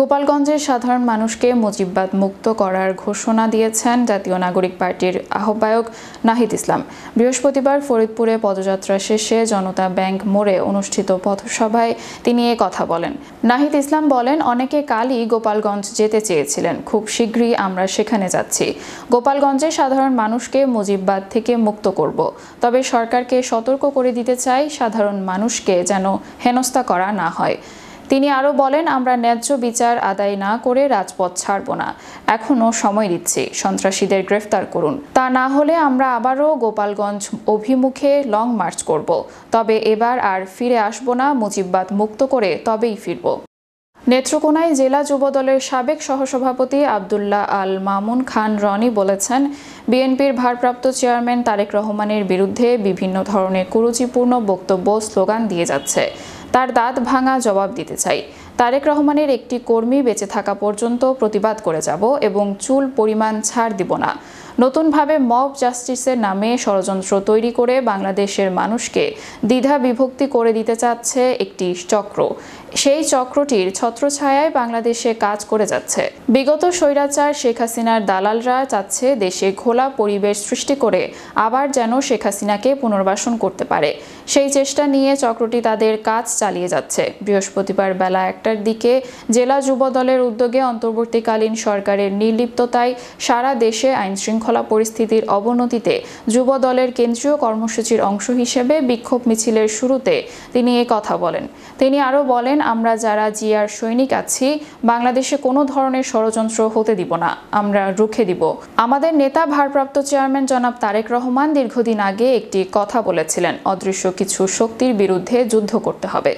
গোপালগঞ্জের সাধারণ মানুষকে মুজিববাদ মুক্ত করার ঘোষণা দিয়েছেন জাতীয় নাগরিক পার্টির আহ্বায়ক নাহিদ ইসলাম। বৃহস্পতিবার ফরিদপুরে পদযাত্রা শেষে জনতা ব্যাংক মোড়ে অনুষ্ঠিত পথসভায় তিনি এ কথা বলেন। নাহিদ ইসলাম বলেন, অনেকে কালই গোপালগঞ্জ যেতে চেয়েছিলেন, খুব শীঘ্রই আমরা সেখানে যাচ্ছি। গোপালগঞ্জের সাধারণ মানুষকে মুজিববাদ থেকে মুক্ত করব, তবে সরকারকে সতর্ক করে দিতে চাই সাধারণ মানুষকে যেন হেনস্থা করা না হয়। তিনি আরও বলেন, আমরা ন্যায্য বিচার আদায় না করে রাজপথ ছাড়ব না, এখনও সময় দিচ্ছি, সন্ত্রাসীদের গ্রেফতার করুন, তা না হলে আমরা আবারও গোপালগঞ্জ অভিমুখে লং মার্চ করব, তবে এবার আর ফিরে আসব না, মুজিববাদ মুক্ত করে তবেই ফিরব। নেত্রকোনায় জেলা যুবদলের সাবেক সহসভাপতি আব্দুল্লাহ আল মামুন খান রনি বলেছেন, বিএনপির ভারপ্রাপ্ত চেয়ারম্যান তারেক রহমানের বিরুদ্ধে বিভিন্ন ধরনের কুরুচিপূর্ণ বক্তব্য, স্লোগান দিয়ে যাচ্ছে। তার দাঁত ভাঙা জবাব দিতে চাই। তারেক রহমানের একটি কর্মী বেঁচে থাকা পর্যন্ত প্রতিবাদ করে যাব এবং চুল পরিমাণ ছাড় দিব না। নতুনভাবে মব জাস্টিসের নামে ষড়যন্ত্র তৈরি করে বাংলাদেশের মানুষকে দ্বিধা বিভক্তি করে দিতে চাচ্ছে একটি চক্র। সেই চক্রটির ছত্রছায়ায় বাংলাদেশে কাজ করে যাচ্ছে। বিগত স্বৈরাচার শেখ হাসিনার দালালরা চাচ্ছে দেশে ঘোলা পরিবেশ সৃষ্টি করে আবার যেন শেখ হাসিনাকে পুনর্বাসন করতে পারে। সেই চেষ্টা নিয়ে চক্রটি তাদের কাজ চালিয়ে যাচ্ছে। বৃহস্পতিবার বেলা 1টার দিকে জেলা যুব দলের উদ্যোগে অন্তর্বর্তীকালীন সরকারের নির্লিপ্ততায় সারা দেশে আইনশৃঙ্খলা পরিস্থিতির অবনতিতে যুব দলের কেন্দ্রীয় কর্মসূচির অংশ হিসেবে বিক্ষোভ মিছিলের শুরুতে তিনি এ কথা বলেন। তিনি আরও বলেন, আমরা যারা জিয়ার সৈনিক আছি, বাংলাদেশে কোনো ধরনের ষড়যন্ত্র হতে দিব না, আমরা রুখে দিব। আমাদের নেতা ভারপ্রাপ্ত চেয়ারম্যান জনাব তারেক রহমান দীর্ঘদিন আগে একটি কথা বলেছিলেন, অদৃশ্য কিছু শক্তির বিরুদ্ধে যুদ্ধ করতে হবে।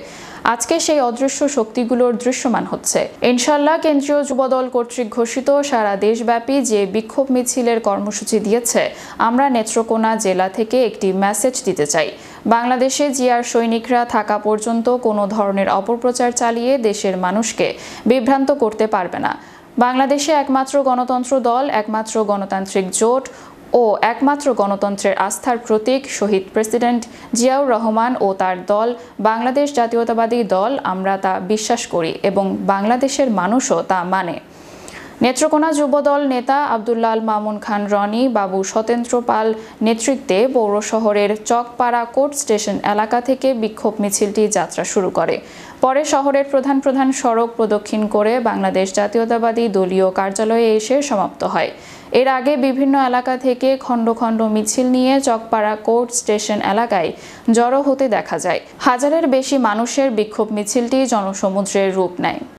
আজকে সেই অদৃশ্য শক্তিগুলোর দৃশ্যমান হচ্ছে। ইনশাআল্লাহ কেন্দ্রীয় যুবদল কর্তৃক ঘোষিত সারা দেশব্যাপী যে বিক্ষোভ মিছিলের কর্মসূচি দিয়েছে, আমরা নেত্রকোনা জেলা থেকে একটি মেসেজ দিতে চাই। বাংলাদেশে জিয়ার সৈনিকরা থাকা পর্যন্ত কোনো ধরনের অপপ্রচার চালিয়ে দেশের মানুষকে বিভ্রান্ত করতে পারবে না। বাংলাদেশে একমাত্র গণতন্ত্র দল, একমাত্র গণতান্ত্রিক জোট ও একমাত্র গণতন্ত্রের আস্থার প্রতীক শহীদ প্রেসিডেন্ট জিয়াউর রহমান ও তার দল বাংলাদেশ জাতীয়তাবাদী দল, আমরা তা বিশ্বাস করি এবং বাংলাদেশের মানুষও তা মানে। নেত্রকোনা যুবদল নেতা আব্দুল্লাহ আল মামুন খান রনি বাবু সতেন্দ্র পাল নেতৃত্বে পৌর শহরের চকপাড়া কোর্ট স্টেশন এলাকা থেকে বিক্ষোভ মিছিলটি যাত্রা শুরু করে। পরে শহরের প্রধান প্রধান সড়ক প্রদক্ষিণ করে বাংলাদেশ জাতীয়তাবাদী দলীয় কার্যালয়ে এসে সমাপ্ত হয়। এর আগে বিভিন্ন এলাকা থেকে খণ্ড খণ্ড মিছিল নিয়ে চকপাড়া কোর্ট স্টেশন এলাকায় জড়ো হতে দেখা যায়। হাজারের বেশি মানুষের বিক্ষোভ মিছিলটি জনসমুদ্রের রূপ নেয়।